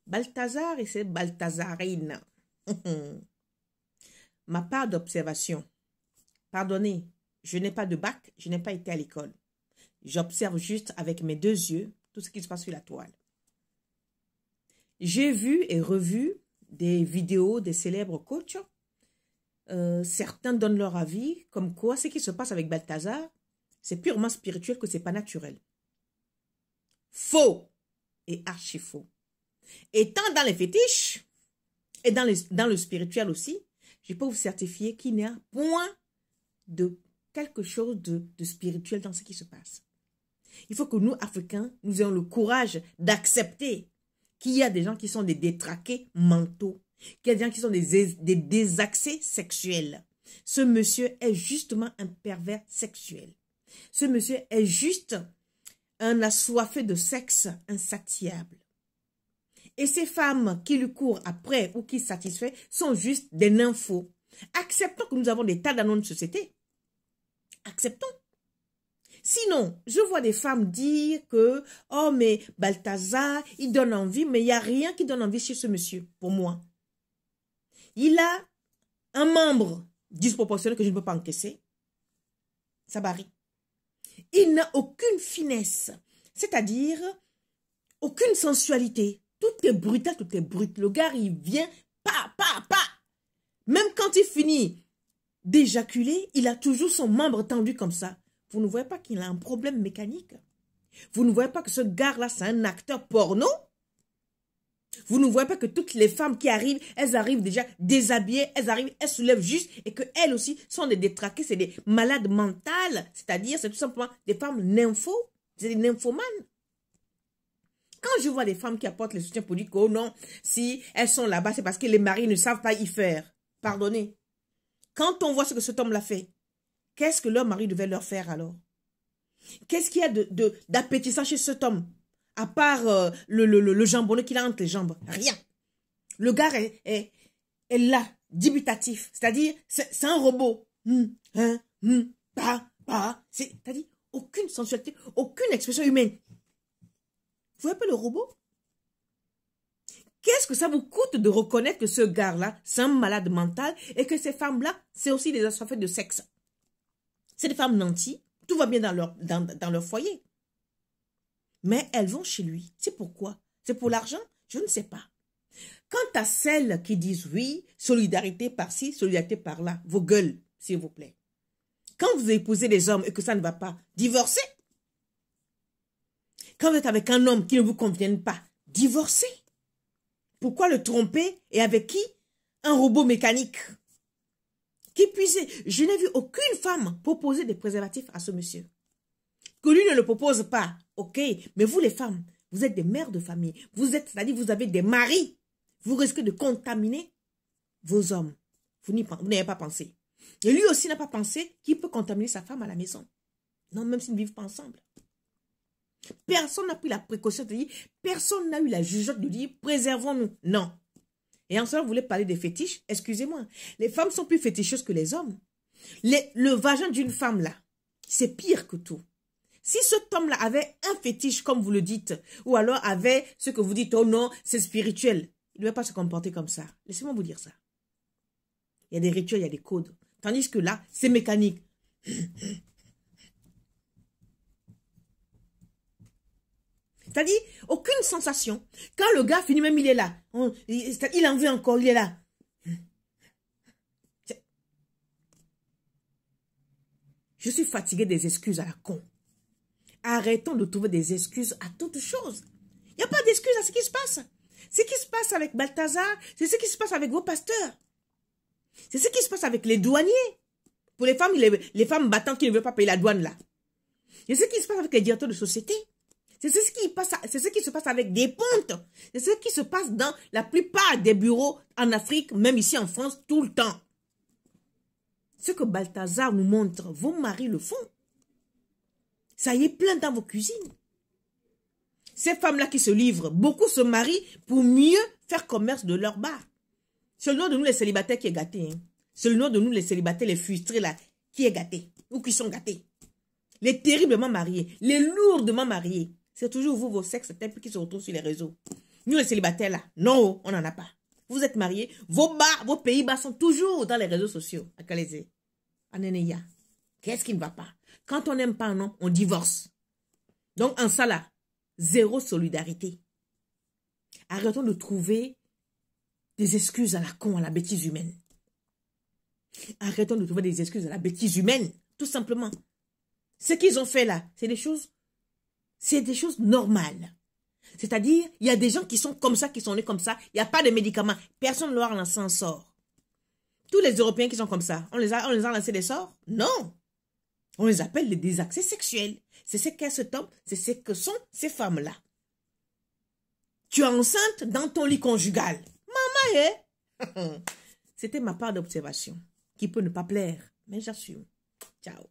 Balthazar et ses Balthazarines. Ma part d'observation. Pardonnez, je n'ai pas de bac, je n'ai pas été à l'école. J'observe juste avec mes deux yeux tout ce qui se passe sur la toile. J'ai vu et revu des vidéos des célèbres coachs. Certains donnent leur avis, comme quoi ce qui se passe avec Balthazar, c'est purement spirituel, que ce n'est pas naturel. Faux et archi faux. Étant dans les fétiches et dans le spirituel aussi, je peux vous certifier qu'il n'y a point de quelque chose de spirituel dans ce qui se passe. Il faut que nous, Africains, nous ayons le courage d'accepter qu'il y a des gens qui sont des détraqués mentaux, qu'il y a des gens qui sont des désaxés sexuels. Ce monsieur est justement un pervers sexuel. Ce monsieur est juste un assoiffé de sexe insatiable. Et ces femmes qui lui courent après ou qui satisfait sont juste des nymphos. Acceptons que nous avons des tas dans notre société. Acceptons. Sinon, je vois des femmes dire que « Oh, mais Balthazar, il donne envie, mais il n'y a rien qui donne envie chez ce monsieur, pour moi. » Il a un membre disproportionné que je ne peux pas encaisser. Ça varie. Il n'a aucune finesse, c'est-à-dire aucune sensualité. Tout est brutal, tout est brut. Le gars, il vient, pa. Même quand il finit d'éjaculer, il a toujours son membre tendu comme ça. Vous ne voyez pas qu'il a un problème mécanique? Vous ne voyez pas que ce gars-là, c'est un acteur porno? Vous ne voyez pas que toutes les femmes qui arrivent, elles arrivent déjà déshabillées, elles soulèvent juste et qu'elles aussi sont des détraquées, c'est des malades mentales. C'est-à-dire, c'est tout simplement des femmes nymphos, c'est des nymphomanes. Quand je vois des femmes qui apportent les soutiens pour dire que oh non, si elles sont là-bas, c'est parce que les maris ne savent pas y faire. Pardonnez. Quand on voit ce que cet homme l'a fait, qu'est-ce que leur mari devait leur faire alors? Qu'est-ce qu'il y a d'appétissant chez cet homme? À part le jambonneau qu'il a entre les jambes. Rien. Le gars est là, dubitatif. C'est-à-dire, c'est un robot. C'est-à-dire, aucune sensualité, aucune expression humaine. Vous voyez pas le robot? Qu'est-ce que ça vous coûte de reconnaître que ce gars-là, c'est un malade mental et que ces femmes-là, c'est aussi des assoiffées de sexe? C'est des femmes nanties, tout va bien dans leur foyer. Mais elles vont chez lui. C'est pourquoi? C'est pour l'argent? Je ne sais pas. Quant à celles qui disent oui, solidarité par-ci, solidarité par-là, vos gueules, s'il vous plaît. Quand vous épousez des hommes et que ça ne va pas, divorcez. Quand vous êtes avec un homme qui ne vous convienne pas, divorcez. Pourquoi le tromper et avec qui? Un robot mécanique. Qui puisse... Je n'ai vu aucune femme proposer des préservatifs à ce monsieur. Que lui ne le propose pas, ok. Mais vous les femmes, vous êtes des mères de famille. C'est-à-dire vous avez des maris. Vous risquez de contaminer vos hommes. Vous n'avez pas pensé. Et lui aussi n'a pas pensé qu'il peut contaminer sa femme à la maison. Non, même s'ils ne vivent pas ensemble. Personne n'a pris la précaution de dire, personne n'a eu la jugeote de dire, préservons-nous. Non. Et ensuite, vous voulez parler des fétiches? Excusez-moi. Les femmes sont plus féticheuses que les hommes. Le vagin d'une femme, là, c'est pire que tout. Si cet homme-là avait un fétiche, comme vous le dites, ou alors avait ce que vous dites, oh non, c'est spirituel, il ne devait pas se comporter comme ça. Laissez-moi vous dire ça. Il y a des rituels, il y a des codes. Tandis que là, c'est mécanique. C'est-à-dire, aucune sensation. Quand le gars finit, même il est là. Il en veut encore, il est là. Je suis fatiguée des excuses à la con. Arrêtons de trouver des excuses à toutes choses. Il n'y a pas d'excuses à ce qui se passe. Ce qui se passe avec Balthazar, c'est ce qui se passe avec vos pasteurs. C'est ce qui se passe avec les douaniers. Pour les femmes, les femmes battantes qui ne veulent pas payer la douane là. C'est ce qui se passe avec les directeurs de société. C'est ce qui se passe avec des pontes. C'est ce qui se passe dans la plupart des bureaux en Afrique, même ici en France, tout le temps. Ce que Balthazar nous montre, vos maris le font. Ça y est plein dans vos cuisines. Ces femmes-là qui se livrent, beaucoup se marient pour mieux faire commerce de leur bar. C'est le nom de nous les célibataires qui est gâté. Hein. C'est le nom de nous les célibataires, les frustrés là, qui est gâté. Ou qui sont gâtés. Les terriblement mariés, les lourdement mariés. C'est toujours vous, vos sexes qui se retrouvent sur les réseaux. Nous, les célibataires, là, non, on n'en a pas. Vous êtes mariés, vos Pays-Bas sont toujours dans les réseaux sociaux. À Calaisie. À Neneya. Qu'est-ce qui ne va pas? Quand on n'aime pas un homme, on divorce. Donc, en ça, là, zéro solidarité. Arrêtons de trouver des excuses à la con, à la bêtise humaine. Arrêtons de trouver des excuses à la bêtise humaine, tout simplement. Ce qu'ils ont fait là, c'est des choses normales. C'est-à-dire, il y a des gens qui sont comme ça, qui sont nés comme ça, il n'y a pas de médicaments. Personne ne leur a lancé un sort. Tous les Européens qui sont comme ça, on les a lancé des sorts? Non. On les appelle des accès sexuels. C'est ce qu'est cet homme, c'est ce que sont ces femmes-là. Tu es enceinte dans ton lit conjugal. Maman, C'était ma part d'observation, qui peut ne pas plaire, mais j'assume. Ciao.